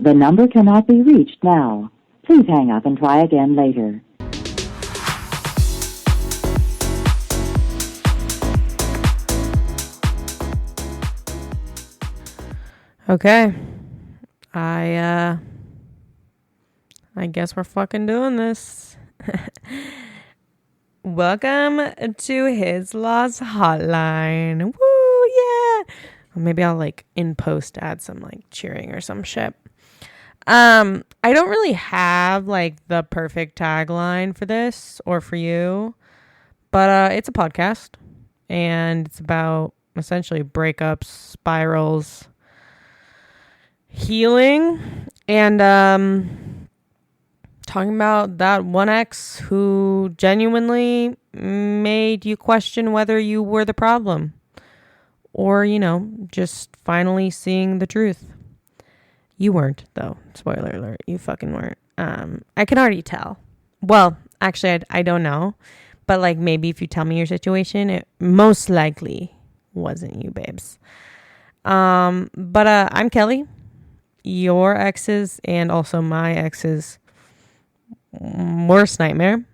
The number cannot be reached now. Please hang up and try again later. Okay. I guess we're fucking doing this. Welcome to His Loss Hotline. Woo, yeah. Maybe I'll in post add some cheering or some shit. I don't really have the perfect tagline for this or for you, but it's a podcast and it's about essentially breakups, spirals, healing, and talking about that one ex who genuinely made you question whether you were the problem or, just finally seeing the truth. You weren't, though. Spoiler alert. You fucking weren't. I can already tell. Well, actually, I don't know. But maybe if you tell me your situation, it most likely wasn't you, babes. But I'm Kelly. Your ex's and also my ex's worst nightmare.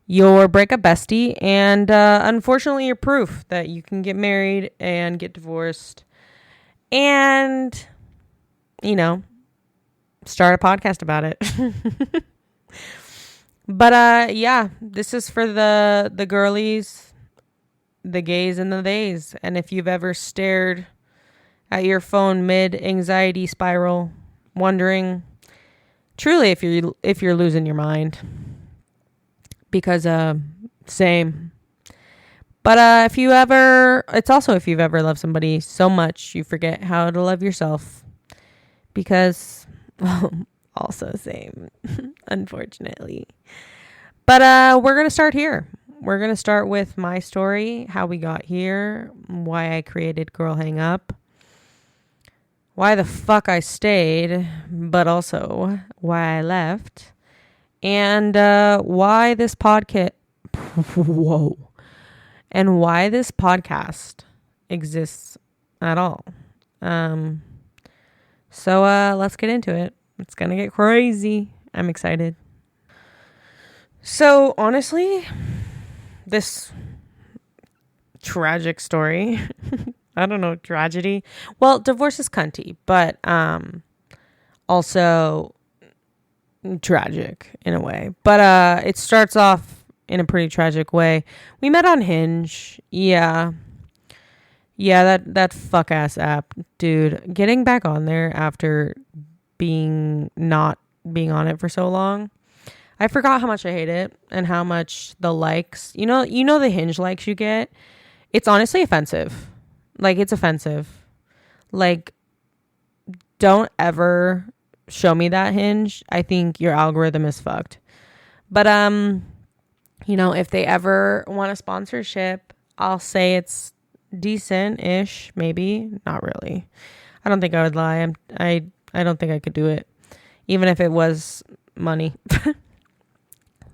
Your breakup bestie, and unfortunately your proof that you can get married and get divorced and, start a podcast about it. But yeah, this is for the girlies, the gays and the theys. And if you've ever stared at your phone mid-anxiety spiral, wondering truly if you're losing your mind, because same. But if you've ever loved somebody so much you forget how to love yourself, because also same. Unfortunately. But we're gonna start here. We're gonna start with my story, how we got here, why I created Girl Hang Up, why the fuck I stayed, but also why I left, and why this podcast why this podcast exists at all. So let's get into it. It's gonna get crazy. I'm excited. So honestly, this tragic story, I don't know, tragedy. Well, divorce is cunty, but also tragic in a way. But it starts off in a pretty tragic way. We met on Hinge. Yeah, that fuck ass app, dude. Getting back on there after not being on it for so long, I forgot how much I hate it and how much the likes, you know the Hinge likes you get. It's honestly offensive. It's offensive. Don't ever show me that, Hinge. I think your algorithm is fucked. But if they ever want a sponsorship, I'll say it's decent-ish, maybe. Not really. I don't think I would lie. I don't think I could do it, even if it was money.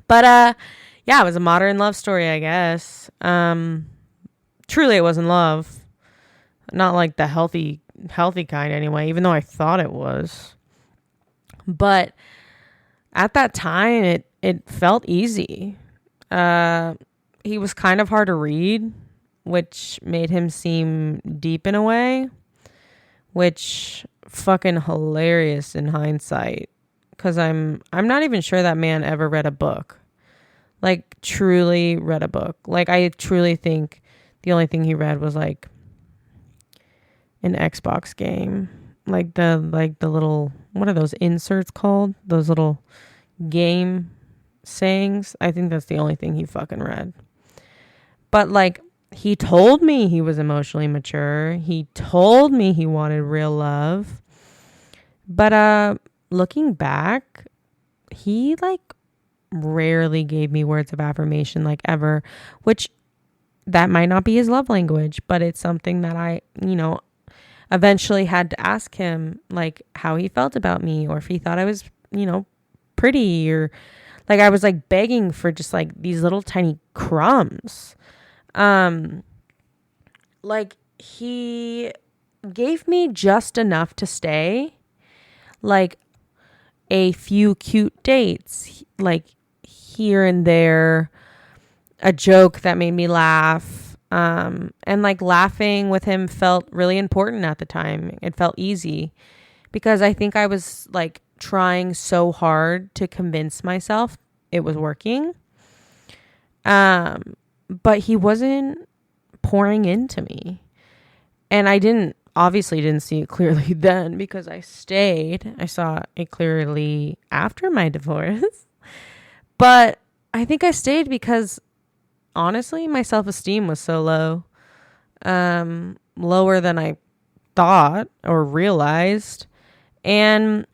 But yeah, it was a modern love story, I guess. Truly, it wasn't love. Not the healthy kind anyway, even though I thought it was. But at that time, it felt easy. He was kind of hard to read, which made him seem deep in a way, which fucking hilarious in hindsight, because I'm not even sure that man ever read a book. Truly read a book. I truly think the only thing he read was an Xbox game, the little, what are those inserts called, those little game sayings. I think that's the only thing he fucking read. But he told me he was emotionally mature. He told me he wanted real love. But looking back, he rarely gave me words of affirmation ever, which that might not be his love language, but it's something that I, eventually had to ask him how he felt about me, or if he thought I was, pretty, or I was begging for just these little tiny crumbs. He gave me just enough to stay. like a few cute dates, like here and there, a joke that made me laugh. And like laughing with him felt really important at the time. It felt easy because I think I was like trying so hard to convince myself it was working. But he wasn't pouring into me. And I obviously didn't see it clearly then because I stayed. I saw it clearly after my divorce. But I think I stayed because honestly, my self-esteem was so low. Lower than I thought or realized. And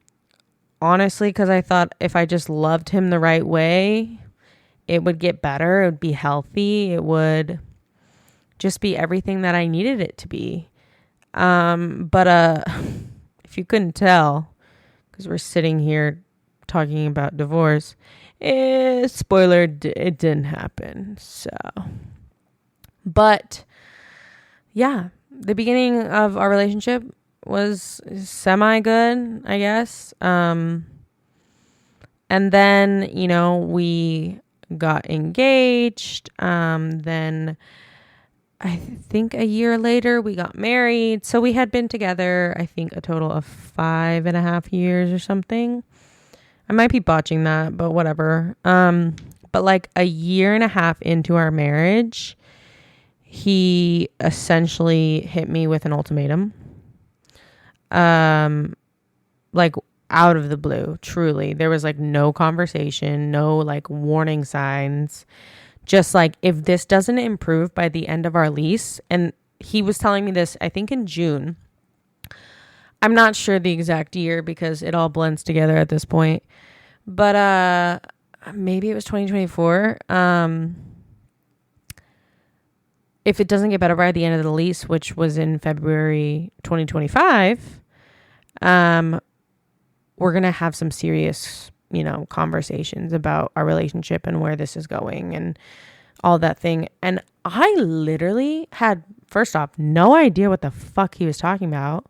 honestly, because I thought if I just loved him the right way, it would get better. It would be healthy. It would just be everything that I needed it to be. But if you couldn't tell, because we're sitting here talking about divorce, spoiler, it didn't happen. So, but yeah, the beginning of our relationship was semi good, I guess. And then, we got engaged. Then I think a year later we got married. So we had been together, I think a total of 5.5 years or something. I might be botching that, but whatever. But like a year and a half into our marriage, he essentially hit me with an ultimatum. Like out of the blue, truly. There was like no conversation, no like warning signs. Just like, if this doesn't improve by the end of our lease, and he was telling me this, I think in June. I'm not sure the exact year because it all blends together at this point. But maybe it was 2024. If it doesn't get better by the end of the lease, which was in February 2025, we're going to have some serious, conversations about our relationship and where this is going and all that thing. And I literally had, first off, no idea what the fuck he was talking about.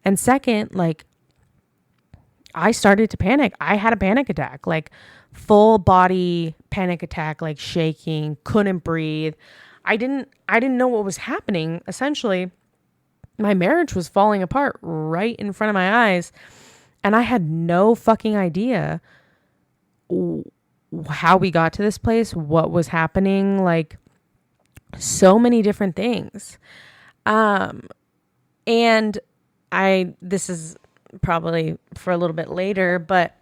And second, like, I started to panic. I had a panic attack, like full body panic attack, like shaking, couldn't breathe. I didn't know what was happening. Essentially, my marriage was falling apart right in front of my eyes. And I had no fucking idea how we got to this place, what was happening, like so many different things. And this is probably for a little bit later, but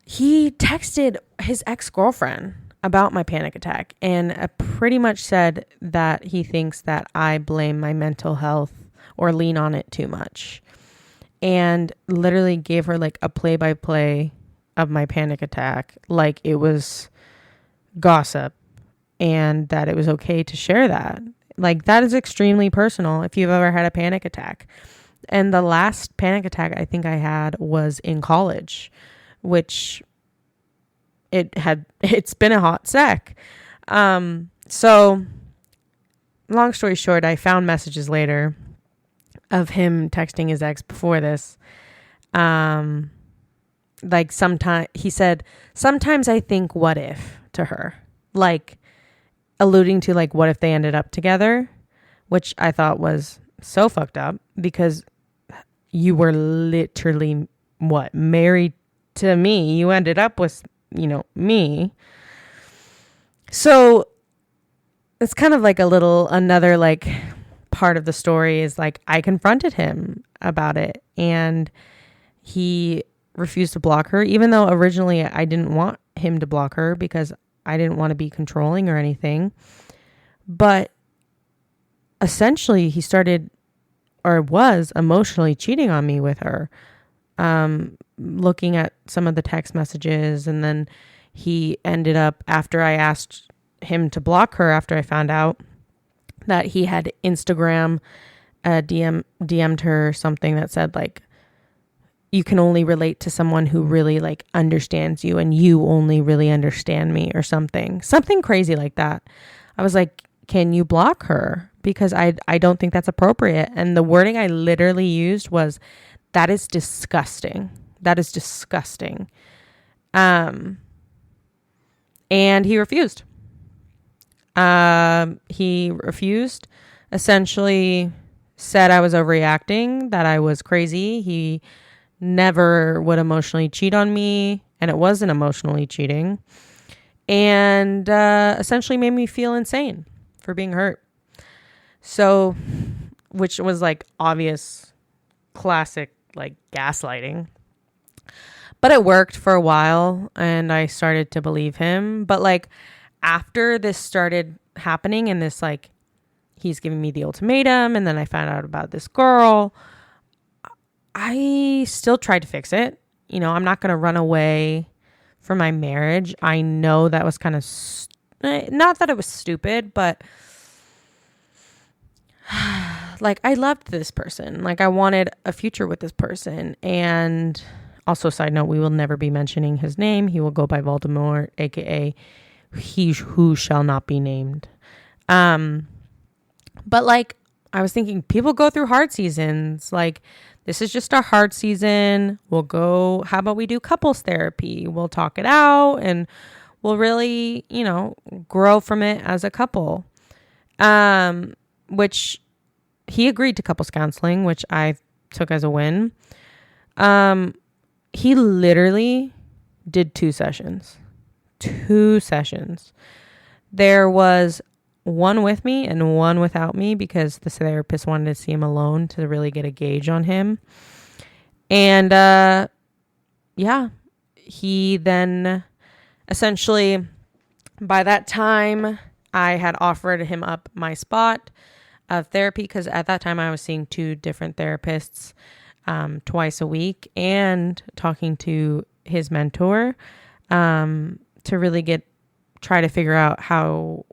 he texted his ex-girlfriend about my panic attack and pretty much said that he thinks that I blame my mental health or lean on it too much, and literally gave her like a play-by-play of my panic attack, like it was gossip and that it was okay to share that. Like, that is extremely personal if you've ever had a panic attack. And the last panic attack I think I had was in college, which it's been a hot sec. So long story short, I found messages later of him texting his ex before this. Like he said, sometimes I think, what if, to her, like alluding to like, what if they ended up together, which I thought was so fucked up because you were literally married to me. You ended up with, me. So it's kind of like another like part of the story is like, I confronted him about it and he refused to block her, even though originally I didn't want him to block her because I didn't want to be controlling or anything. But essentially he started or was emotionally cheating on me with her, looking at some of the text messages. And then he ended up, after I asked him to block her, after I found out that he had Instagram DM'd her something that said like, you can only relate to someone who really like understands you and you only really understand me, or something crazy like that. I was like, can you block her? Because I don't think that's appropriate. And the wording I literally used was, that is disgusting. That is disgusting. And he refused. He refused, essentially said I was overreacting, that I was crazy. He never would emotionally cheat on me, and it wasn't emotionally cheating. And essentially made me feel insane for being hurt. So, which was like obvious, classic, like gaslighting. But it worked for a while, and I started to believe him. But like after this started happening, and this like he's giving me the ultimatum, and then I found out about this girl, I still tried to fix it. You know, I'm not going to run away from my marriage. I know that was kind of not that it was stupid, but like I loved this person. Like I wanted a future with this person. And also, side note, we will never be mentioning his name. He will go by Voldemort, aka he who shall not be named. But like I was thinking, people go through hard seasons. Like this is just a hard season. We'll go, how about we do couples therapy? We'll talk it out and we'll really, you know, grow from it as a couple. Which he agreed to couples counseling, which I took as a win. He literally did 2 sessions. 2 sessions. There was one with me and one without me because the therapist wanted to see him alone to really get a gauge on him. And yeah, he then essentially, by that time, I had offered him up my spot of therapy because at that time I was seeing 2 different therapists twice a week and talking to his mentor to really try to figure out how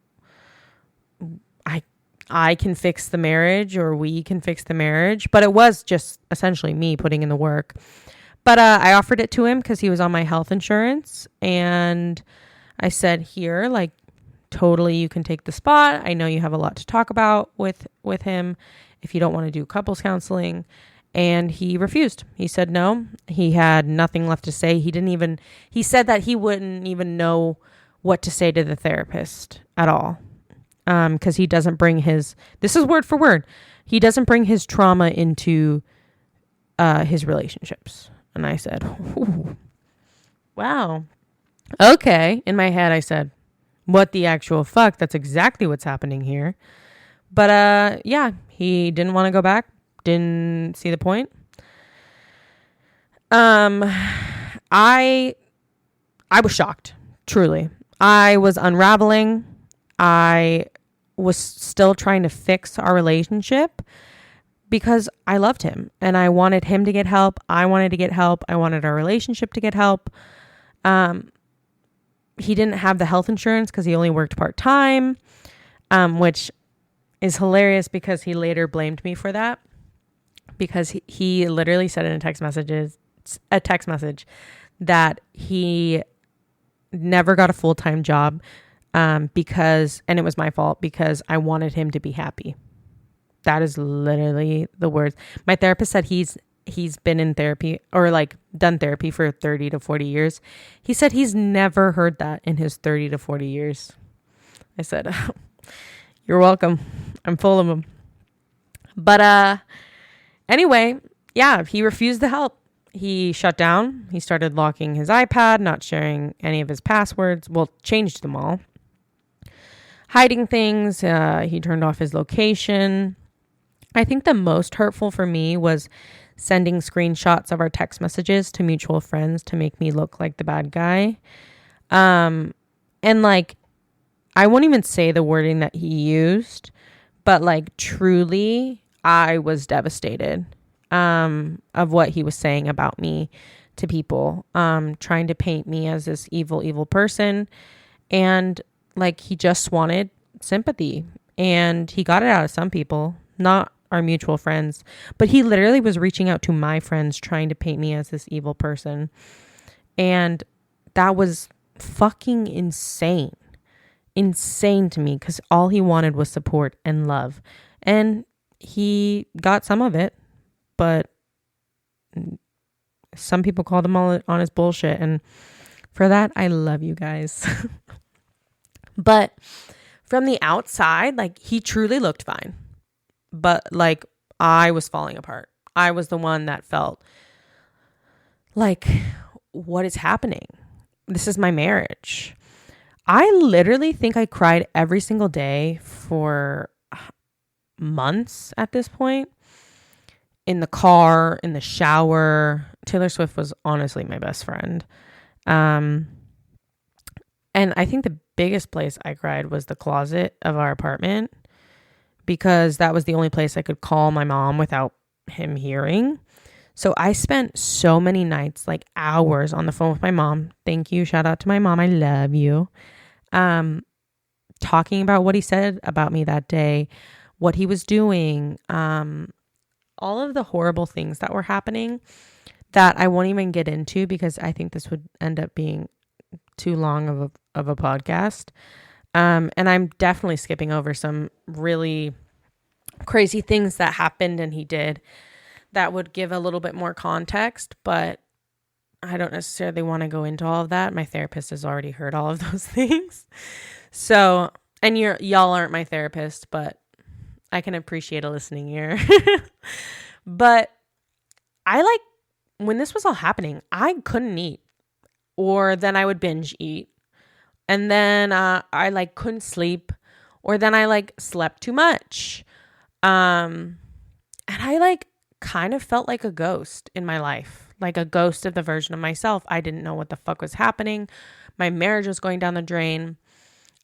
I can fix the marriage, or we can fix the marriage. But it was just essentially me putting in the work. But I offered it to him because he was on my health insurance. And I said, here, like, totally, you can take the spot. I know you have a lot to talk about with him if you don't want to do couples counseling. And he refused. He said no. He had nothing left to say. He said that he wouldn't even know what to say to the therapist at all. Because he doesn't bring this is word for word, he doesn't bring his trauma into his relationships. And I said, ooh, wow, okay. In my head, I said, what the actual fuck? That's exactly what's happening here. But yeah, he didn't want to go back, didn't see the point. I was shocked, truly. I was unraveling. I was still trying to fix our relationship because I loved him and I wanted him to get help. I wanted to get help. I wanted our relationship to get help. He didn't have the health insurance because he only worked part-time, which is hilarious because he later blamed me for that because he literally said in a text message that he never got a full-time job and it was my fault because I wanted him to be happy. That is literally the words. My therapist said he's been in therapy or like done therapy for 30 to 40 years. He said he's never heard that in his 30 to 40 years. I said, you're welcome. I'm full of them. But anyway, yeah, he refused the help. He shut down. He started locking his iPad, not sharing any of his passwords. Well, changed them all. Hiding things. He turned off his location. I think the most hurtful for me was sending screenshots of our text messages to mutual friends to make me look like the bad guy. And like, I won't even say the wording that he used, but like truly I was devastated of what he was saying about me to people, trying to paint me as this evil person. And like, he just wanted sympathy and he got it out of some people, not our mutual friends, but he literally was reaching out to my friends trying to paint me as this evil person. And that was fucking insane to me because all he wanted was support and love. And he got some of it, but Some people called him all on his bullshit. And for that, I love you guys. But from the outside, like, he truly looked fine. But like, I was falling apart. I was the one that felt like, what is happening? This is my marriage. I literally think I cried every single day for months at this point. In the car, in the shower. Taylor Swift was honestly my best friend. And I think the biggest place I cried was the closet of our apartment, because that was the only place I could call my mom without him hearing. So I spent so many nights, like hours, on the phone with my mom. Thank you. Shout out to my mom. I love you. Talking about what he said about me that day, what he was doing, all of the horrible things that were happening that I won't even get into, because I think this would end up being too long of a podcast. And I'm definitely skipping over some really crazy things that happened and he did that would give a little bit more context, but I don't necessarily want to go into all of that. My therapist has already heard all of those things. So, and y'all aren't my therapist, but I can appreciate a listening ear. But when this was all happening, I couldn't eat, or then I would binge eat. And then I couldn't sleep, or then I slept too much. And I kind of felt like a ghost in my life, like a ghost of the version of myself. I didn't know what the fuck was happening. My marriage was going down the drain.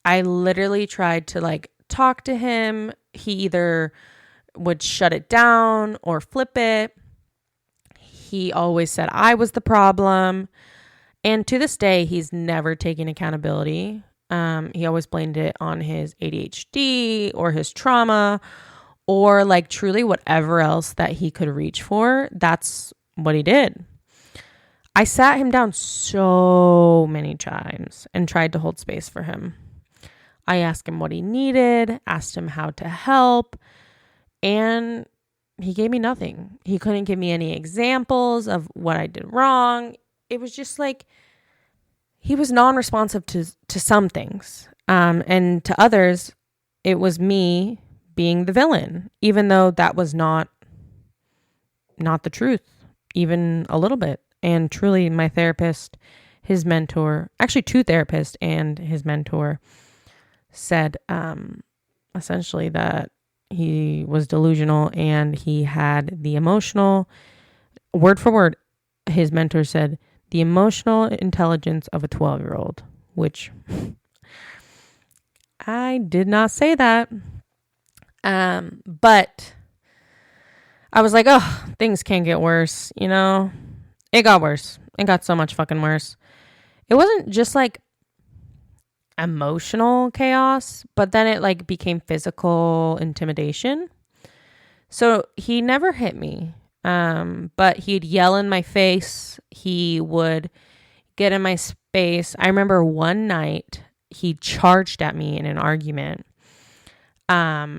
I literally tried to talk to him. He either would shut it down or flip it. He always said I was the problem. And to this day, he's never taken accountability. He always blamed it on his ADHD or his trauma, or truly whatever else that he could reach for. That's what he did. I sat him down so many times and tried to hold space for him. I asked him what he needed, asked him how to help, and he gave me nothing. He couldn't give me any examples of what I did wrong. It was just he was non-responsive to some things. And to others, it was me being the villain, even though that was not the truth, even a little bit. And truly, my therapist, his mentor, actually two therapists and his mentor, said essentially that he was delusional and he had the emotional, word for word, his mentor said, the emotional intelligence of a 12-year-old, which I did not say that. But I was like, oh, things can't get worse, you know? It got worse. It got so much fucking worse. It wasn't just emotional chaos, but then it became physical intimidation. So he never hit me. But he'd yell in my face. He would get in my space. I remember one night he charged at me in an argument.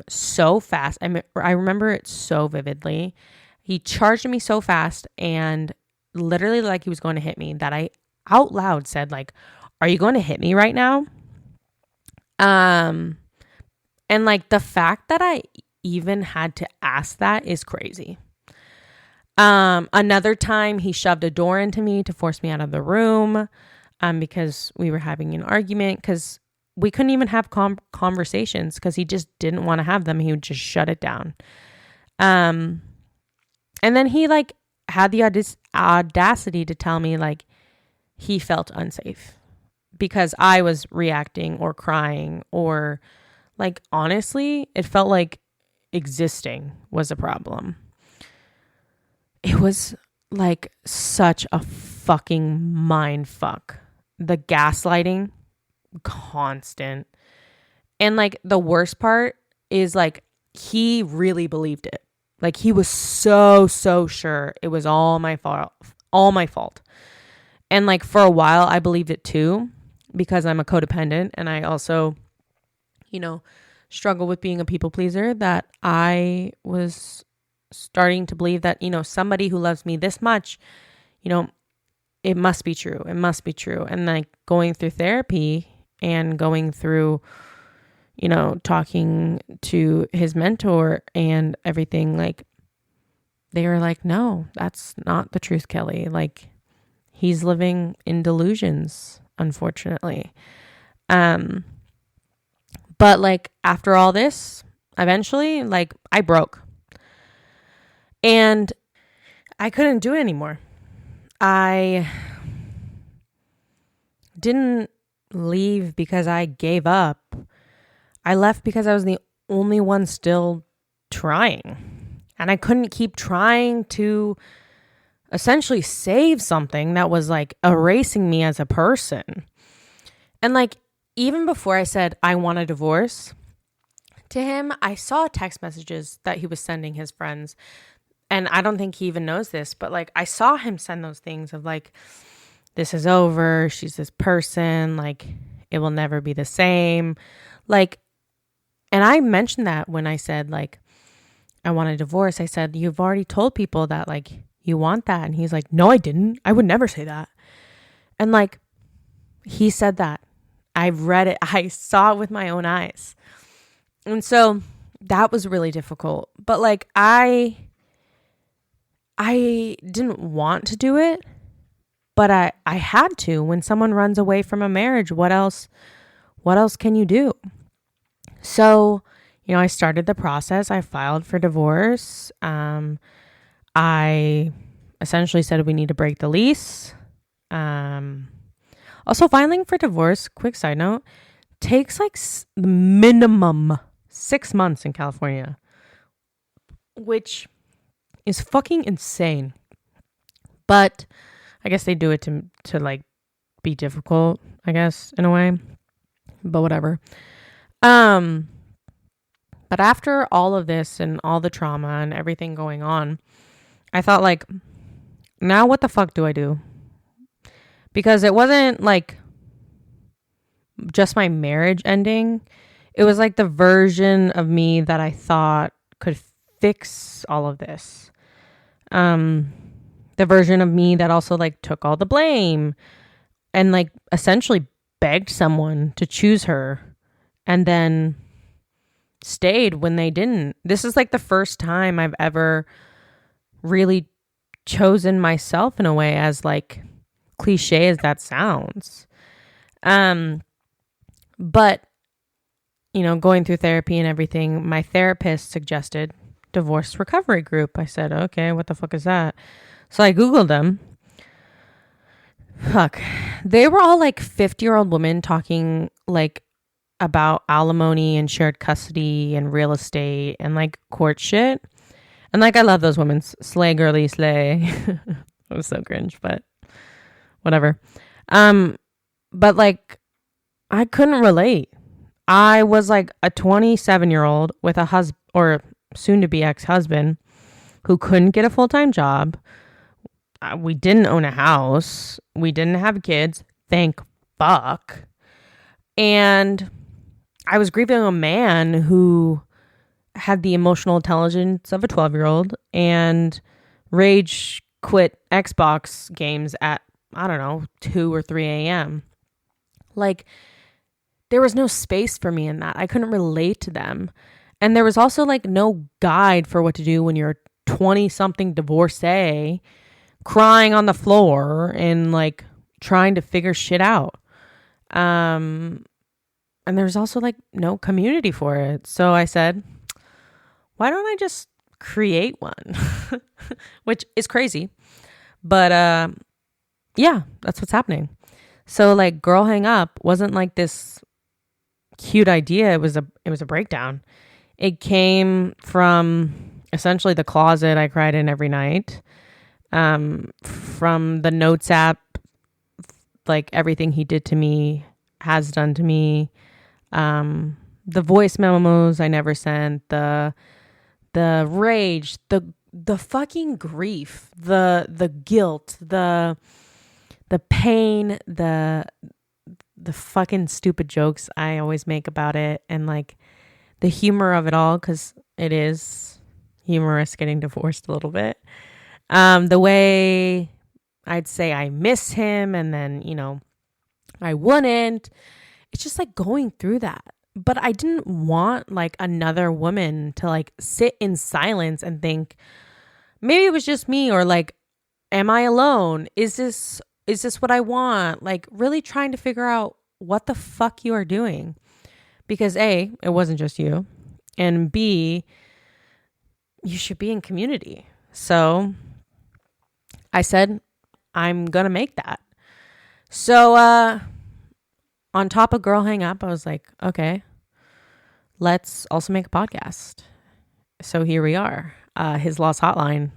So fast. I remember it so vividly. He charged at me so fast and literally he was going to hit me, that I out loud said are you going to hit me right now? And the fact that I even had to ask that is crazy. Another time he shoved a door into me to force me out of the room, because we were having an argument, because we couldn't even have conversations because he just didn't want to have them. He would just shut it down. And then he had the audacity to tell me he felt unsafe because I was reacting or crying, or honestly, it felt like existing was a problem. It was such a fucking mind fuck. The gaslighting, constant. And the worst part is he really believed it. He was so sure it was all my fault. And for a while I believed it too, because I'm a codependent and I also, struggle with being a people pleaser, that I was starting to believe that, somebody who loves me this much, it must be true. It must be true. And like going through therapy and going through, talking to his mentor and everything, like they were like, no, that's not the truth, Kelly. Like he's living in delusions, unfortunately. But like after all this, eventually, like I broke and I couldn't do it anymore. I didn't leave because I gave up. I left because I was the only one still trying. And I couldn't keep trying to essentially save something that was like erasing me as a person. And like, even before I said I want a divorce to him, I saw text messages that he was sending his friends. And I don't think he even knows this, but like I saw him send those things of like, this is over. She's this person. Like it will never be the same. Like, and I mentioned that when I said like, I want a divorce. I said, you've already told people that like you want that. And he's like, no, I didn't. I would never say that. And like, he said that. I've read it. I saw it with my own eyes. And so that was really difficult. But like, I didn't want to do it, but I had to. When someone runs away from a marriage, what else can you do? So, I started the process. I filed for divorce. I essentially said we need to break the lease. Also, filing for divorce, quick side note, takes like minimum 6 months in California, which is fucking insane. But I guess they do it to like be difficult, I guess, in a way. But whatever. But after all of this and all the trauma and everything going on, I thought like, now what the fuck do I do? Because it wasn't like just my marriage ending. It was like the version of me that I thought could fix all of this. The version of me that also like took all the blame and like essentially begged someone to choose her and then stayed when they didn't. This is like the first time I've ever really chosen myself in a way, as like cliche as that sounds. But going through therapy and everything, my therapist suggested divorce recovery group. I said, okay, what the fuck is that? So I Googled them. Fuck. They were all like 50-year-old women talking like about alimony and shared custody and real estate and like court shit. And like, I love those women. Slay, girly, slay. It was so cringe, but whatever. But like, I couldn't relate. I was like a 27-year-old with a husband, or soon to be ex-husband, who couldn't get a full-time job. We didn't own a house. We didn't have kids. Thank fuck. And I was grieving a man who had the emotional intelligence of a 12-year-old and rage quit Xbox games at, I don't know, 2 or 3 a.m. Like, there was no space for me in that. I couldn't relate to them. And there was also like no guide for what to do when you're 20-something divorcee crying on the floor and like trying to figure shit out. And there's also like no community for it. So I said, why don't I just create one? Which is crazy. But yeah, that's what's happening. So like Girl Hang Up wasn't like this cute idea. It was a breakdown. It came from essentially the closet I cried in every night. From the notes app, like everything he did to me, has done to me. The voice memos I never sent, the rage, the fucking grief, the guilt, the pain, the fucking stupid jokes I always make about it, and like the humor of it all, because it is, humorous getting divorced a little bit. The way I'd say I miss him and then, I wouldn't. It's just like going through that. But I didn't want like another woman to like sit in silence and think maybe it was just me, or like, am I alone? Is this what I want? Like really trying to figure out what the fuck you are doing. Because A, it wasn't just you. And B, you should be in community. So I said, I'm going to make that. So on top of Girl Hang Up, I was like, okay, let's also make a podcast. So here we are, His Loss Hotline.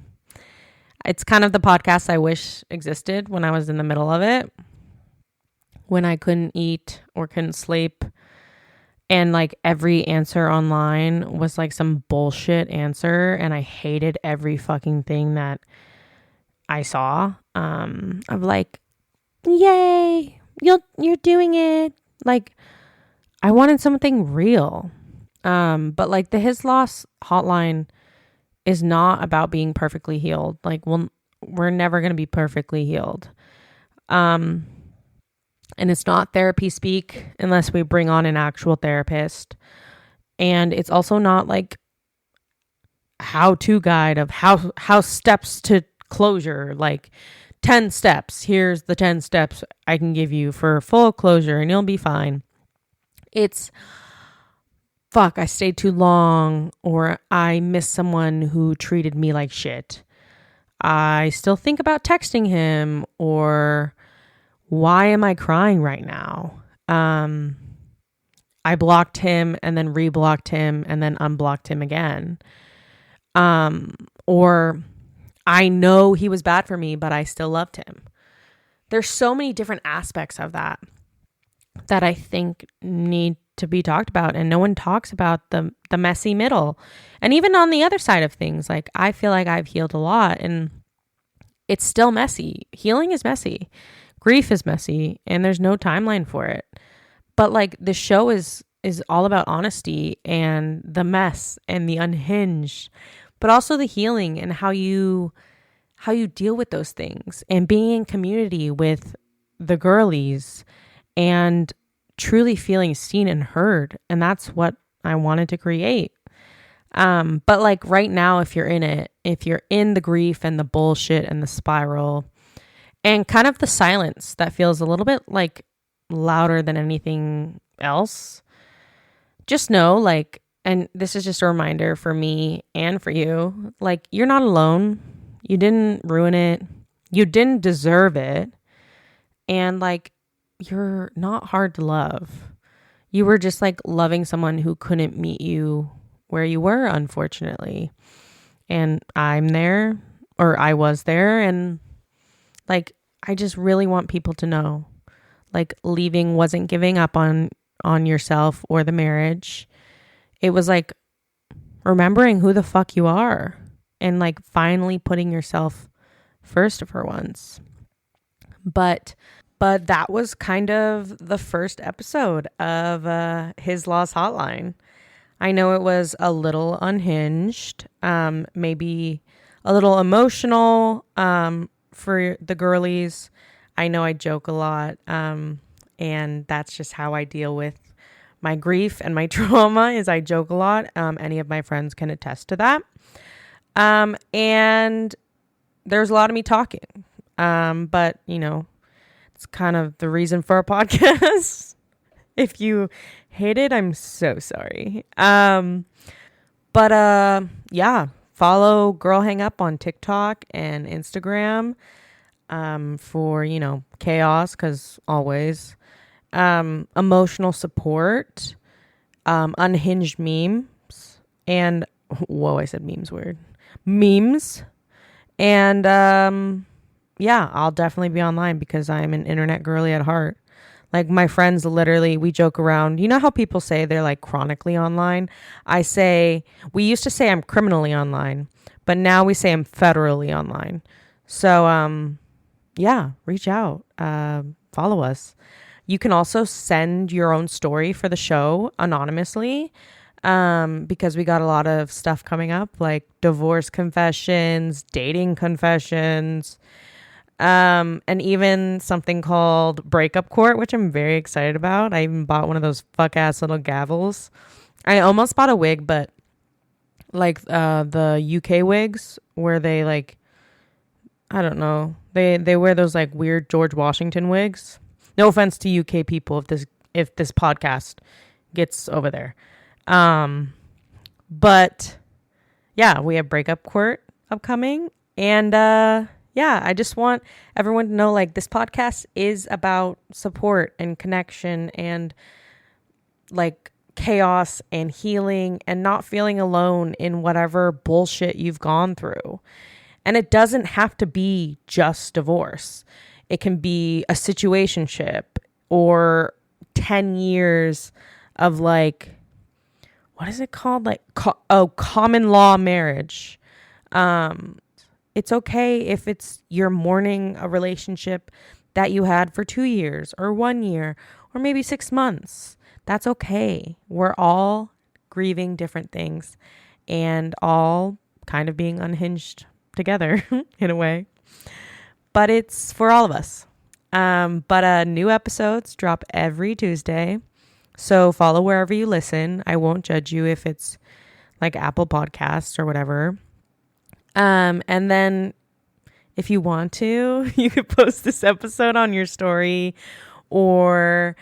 It's kind of the podcast I wish existed when I was in the middle of it, when I couldn't eat or couldn't sleep. And like every answer online was like some bullshit answer. And I hated every fucking thing that I saw. Of like, yay, you're doing it. Like I wanted something real. But like the His Loss Hotline is not about being perfectly healed. Like we're never going to be perfectly healed. And it's not therapy speak unless we bring on an actual therapist. And it's also not like how-to guide of how steps to closure, like 10 steps. Here's the 10 steps I can give you for full closure and you'll be fine. It's fuck, I stayed too long, or I missed someone who treated me like shit. I still think about texting him, or why am I crying right now? I blocked him and then reblocked him and then unblocked him again. Or I know he was bad for me, but I still loved him. There's so many different aspects of that I think need to be talked about, and no one talks about the messy middle. And even on the other side of things, like I feel like I've healed a lot and it's still messy. Healing is messy. Grief is messy, and there's no timeline for it. But like the show is all about honesty and the mess and the unhinged, but also the healing and how you deal with those things and being in community with the girlies and truly feeling seen and heard. And that's what I wanted to create. But like right now, if you're in it, if you're in the grief and the bullshit and the spiral and kind of the silence that feels a little bit like louder than anything else, just know, like, and this is just a reminder for me and for you, like, you're not alone. You didn't ruin it. You didn't deserve it. And like, you're not hard to love. You were just like loving someone who couldn't meet you where you were, unfortunately. And I'm there, or I was there. And like, I just really want people to know, like, leaving wasn't giving up on yourself or the marriage. It was like remembering who the fuck you are and like finally putting yourself first for once. But that was kind of the first episode of His Loss Hotline. I know it was a little unhinged, maybe a little emotional for the girlies. I know I joke a lot, and that's just how I deal with my grief and my trauma is I joke a lot. Any of my friends can attest to that. And there's a lot of me talking, but it's kind of the reason for a podcast. If you hate it, I'm so sorry. But yeah, follow Girl Hang Up on TikTok and Instagram for, chaos, because always. Emotional support, unhinged memes, and whoa, I said memes weird. Memes. And yeah, I'll definitely be online because I'm an internet girly at heart. Like my friends, literally, we joke around. You know how people say they're like chronically online? We used to say I'm criminally online, but now we say I'm federally online. So, yeah, reach out, follow us. You can also send your own story for the show anonymously. because we got a lot of stuff coming up, like divorce confessions, dating confessions, and even something called breakup court, which I'm very excited about. I even bought one of those fuck ass little gavels. I almost bought a wig, but like the UK wigs where they like, I don't know, they wear those like weird George Washington wigs. No offense to UK people if this podcast gets over there. But yeah, we have breakup court upcoming, and yeah, I just want everyone to know, like, this podcast is about support and connection and like chaos and healing and not feeling alone in whatever bullshit you've gone through. And it doesn't have to be just divorce. It can be a situationship or 10 years of like, what is it called? Like, common law marriage. It's okay if you're mourning a relationship that you had for 2 years or 1 year or maybe 6 months. That's okay. We're all grieving different things and all kind of being unhinged together in a way. But it's for all of us. But new episodes drop every Tuesday. So follow wherever you listen. I won't judge you if it's like Apple Podcasts or whatever. And then if you want to, you could post this episode on your story or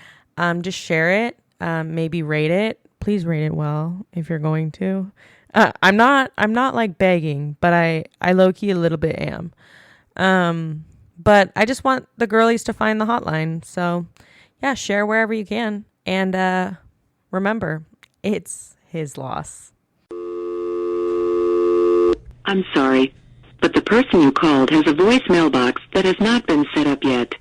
just share it. Maybe rate it. Please rate it well if you're going to. I'm not like begging, but I low-key a little bit am. But I just want the girlies to find the hotline. So yeah, share wherever you can. And remember, it's his loss. I'm sorry, but the person you called has a voicemail box that has not been set up yet.